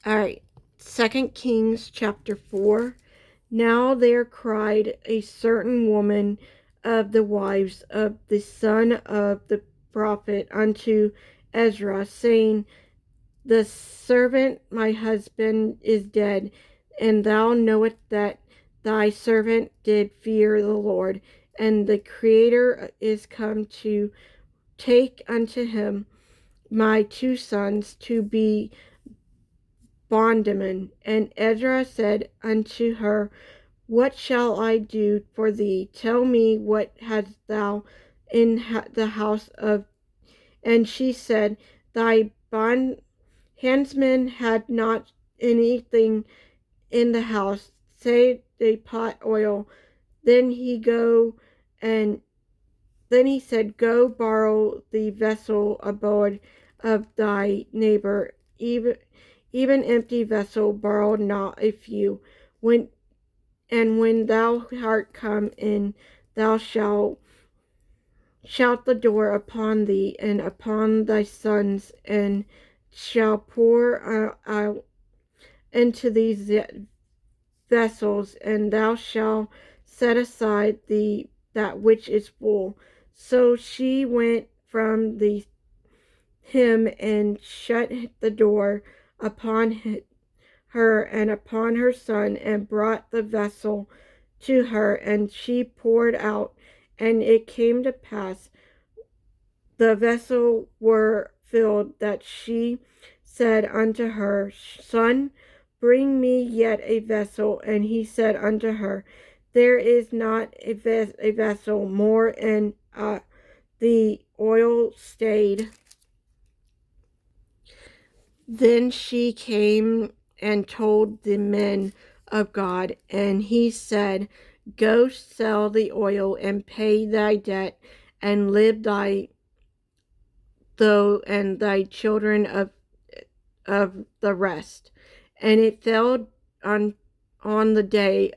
All right. 2 Kings chapter 4. Now there cried a certain woman of the wives of the son of the prophet unto Ezra, saying, The servant my husband is dead, and thou knowest that thy servant did fear the Lord, and the Creator is come to take unto him my two sons to be bondmen. And Ezra said unto her, What shall I do for thee? Tell me, what hast thou in the house of? And she said, Thy bond handsman had not anything in the house, save a pot oil. Then he go and then he said, Go borrow the vessel abode of thy neighbor, even empty vessel, borrow not a few. When thou art come in, thou shalt shout the door upon thee and upon thy sons, and shall pour out into these vessels, and thou shalt set aside that which is full. So she went from him and shut the door upon her and upon her son, and brought the vessel to her, and she poured out. And it came to pass, the vessel were filled, that she said unto her son, Bring me yet a vessel. And he said unto her, There is not a vessel more, and the oil stayed. Then she came and told the men of God, and he said, Go sell the oil and pay thy debt, and live and thy children of the rest. And it fell on the day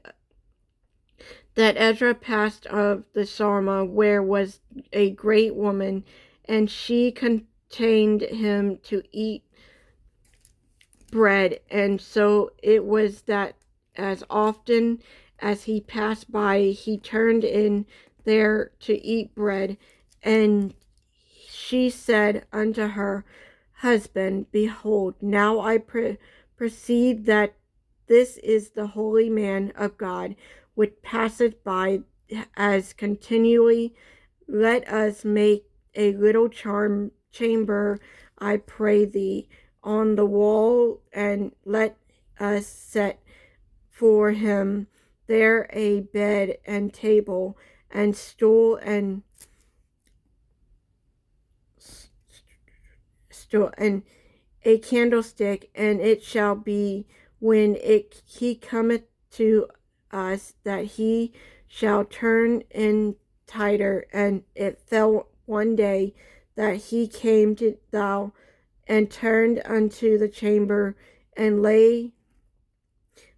that Ezra passed of the Sarma, where was a great woman, and she contained him to eat bread. And so it was that as often as he passed by, he turned in there to eat bread. And she said unto her husband, Behold, now I perceive that this is the holy man of God, which passeth by as continually. Let us make a little chamber, I pray thee, on the wall, and let us set for him there a bed and table and stool and a candlestick. And it shall be, when he cometh to us, that he shall turn in tighter. And it fell one day that he came to thou, and turned unto the chamber, and lay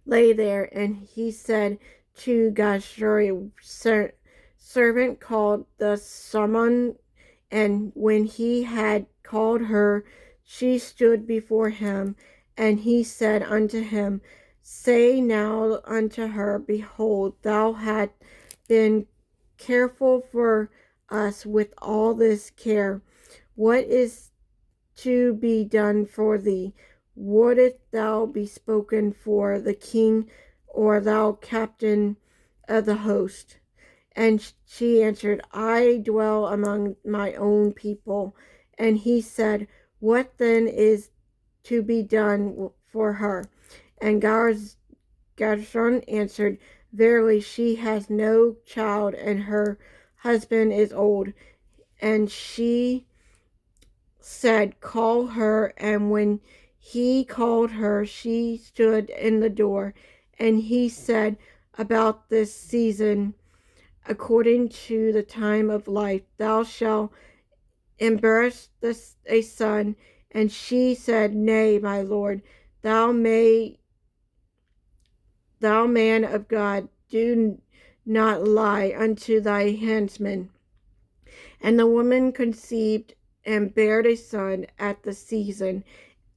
there. And he said to Gashuri, servant called the summon. And when he had called her, she stood before him. And he said unto him, Say now unto her, Behold, thou hast been careful for us with all this care. What is to be done for thee? Wouldst thou be spoken for the king, or thou captain of the host? And she answered, I dwell among my own people. And he said, What then is to be done for her? And Gershon answered, Verily, she has no child, and her husband is old. And she said, Call her. And when he called her, she stood in the door. And he said, About this season, according to the time of life, thou shalt embarrass a son. And she said, Nay, my Lord, thou man of God, do not lie unto thy handsman. And the woman conceived and bare a son at the season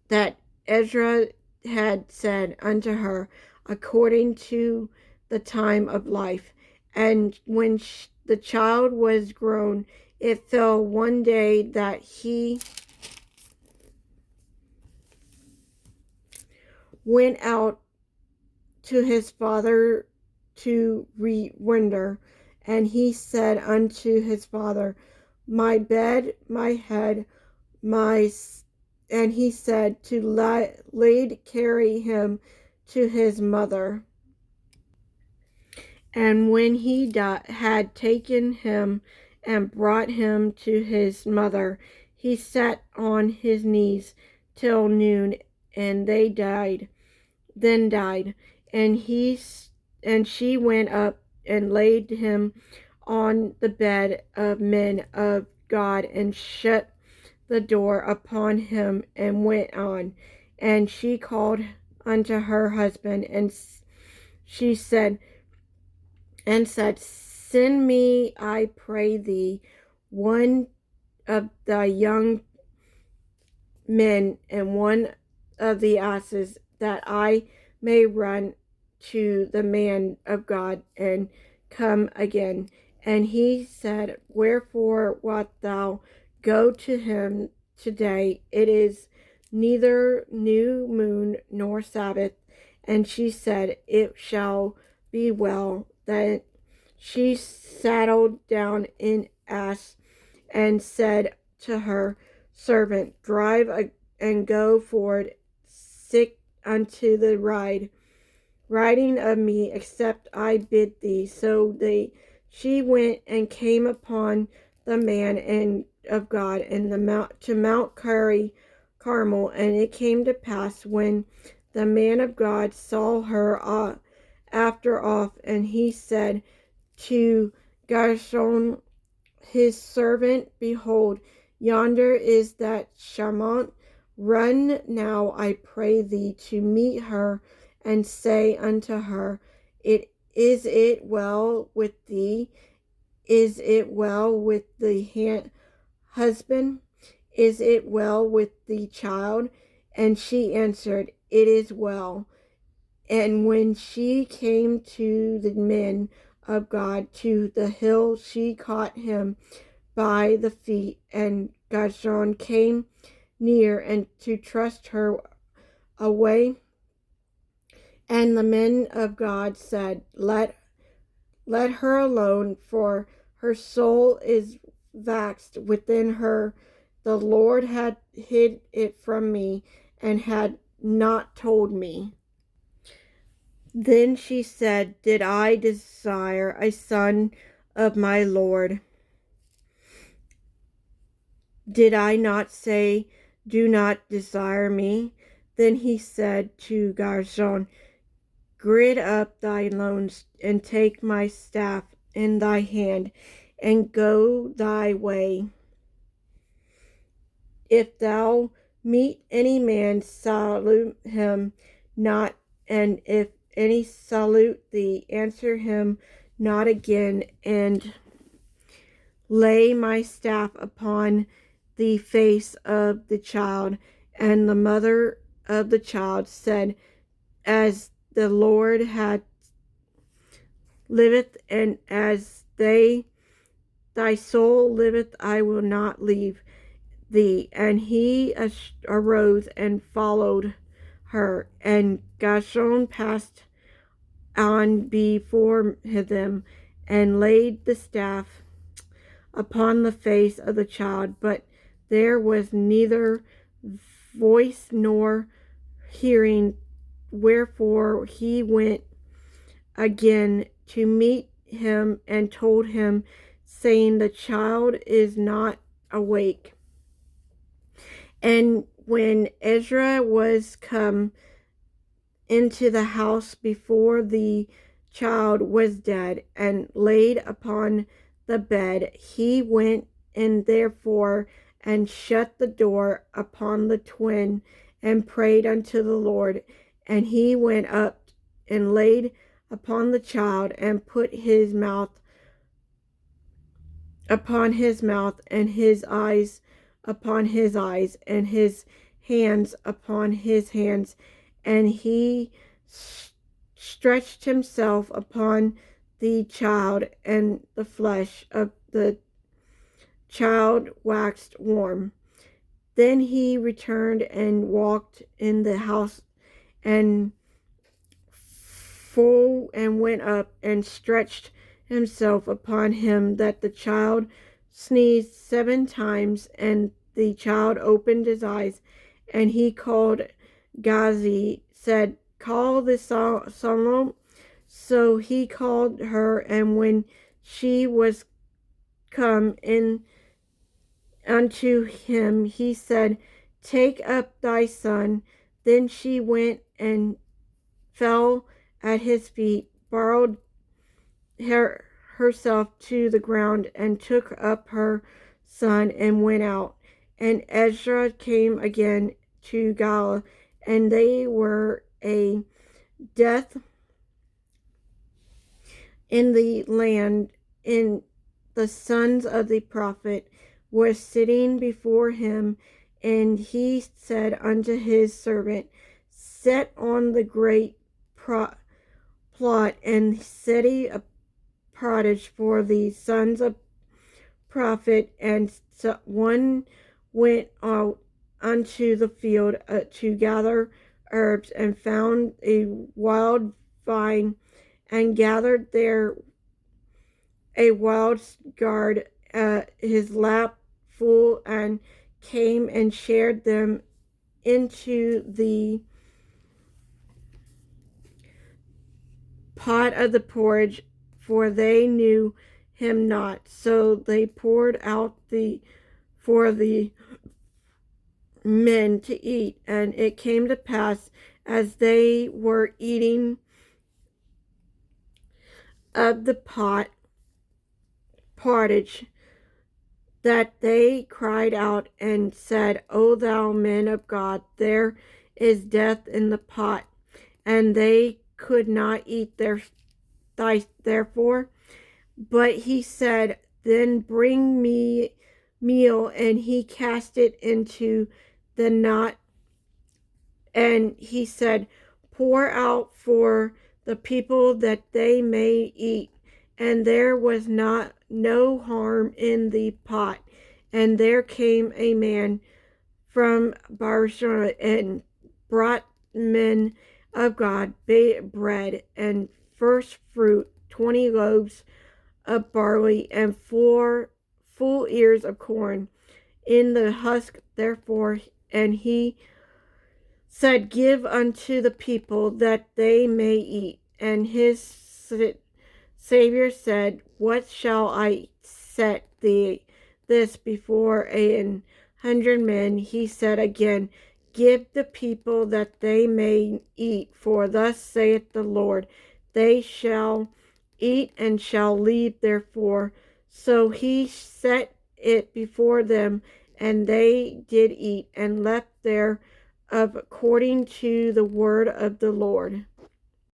that Ezra had said unto her, according to the time of life. And when the child was grown, it fell one day that he went out to his father to render. And he said unto his father, my bed, my head, my... And he said to lead carry him to his mother. And when he had taken him and brought him to his mother, he sat on his knees till noon, and they then died. And she went up and laid him on the bed of men of God, and shut the door upon him, and went on. And she called unto her husband, and she said, send me, I pray thee, one of thy young men and one of the asses, that I may run to the man of God and come again. And he said, wherefore wilt thou go to him today? It is neither new moon nor Sabbath. And she said, it shall be well. Then she saddled down an ass, and said to her servant, drive and go forward, sick unto the riding of me, except I bid thee. So she went and came upon the man of God and to Mount Carmel. And it came to pass, when the man of God saw her after off, and he said to Gershom his servant, behold, yonder is that Charmant. Run now, I pray thee, to meet her, and say unto her, Is it well with thee? Is it well with the husband? Is it well with the child? And she answered, it is well. And when she came to the men of God to the hill, she caught him by the feet, and Gershom came near and to thrust her away. And the men of God said, Let her alone, for her soul is vexed within her. The Lord had hid it from me, and had not told me. Then she said, did I desire a son of my Lord? Did I not say, do not desire me? Then he said to Gershom, gird up thy loins, and take my staff in thy hand, and go thy way. If thou meet any man, salute him not, and if any salute thee, answer him not again. And lay my staff upon the face of the child. And the mother of the child said, as the Lord liveth, and as thy soul liveth, I will not leave thee. And he arose and followed her. And Gershom passed on before them, and laid the staff upon the face of the child, but there was neither voice nor hearing. Wherefore he went again to meet him, and told him, saying, the child is not awake. And when Ezra was come into the house before the child was dead and laid upon the bed, he went in therefore and shut the door upon the twin, and prayed unto the Lord. And he went up and laid upon the child, and put his mouth upon his mouth, and his eyes upon his eyes, and his hands upon his hands. and he stretched himself upon the child, and the flesh of the child waxed warm. Then he returned and walked in the house, and full and went up and stretched himself upon him, that the child sneezed 7 times, and the child opened his eyes, and he called Gazi, said, Call the Salome. So he called her, and when she was come in unto him, he said, Take up thy son. Then she went and fell at his feet, bowed herself to the ground, and took up her son and went out. And Ezra came again to Gala, and they were a death in the land. In the sons of the prophet were sitting before him, and he said unto his servant, Set on the great plot, and set a pottage for the sons of prophet. And one went out unto the field to gather herbs, and found a wild vine, and gathered there a wild gourd, his lap full, and came and shared them into the pot of the porridge, for they knew him not. So they poured out for the men to eat. And it came to pass, as they were eating of the pottage, that they cried out and said, O thou men of God, there is death in the pot. And they could not eat therefore. But he said, Then bring me meal. And he cast it into the knot. And he said, Pour out for the people, that they may eat. And there was no harm in the pot. And there came a man from Beersheba, and brought men of God bread and first fruit, 20 loaves of barley, and 4 full ears of corn in the husk therefore. And he said, Give unto the people, that they may eat. And his Savior said, What shall I set this before 100 men? He said again, Give the people, that they may eat. For thus saith the Lord, They shall eat and shall leave therefore. So he set it before them, and they did eat, and left there according to the word of the Lord.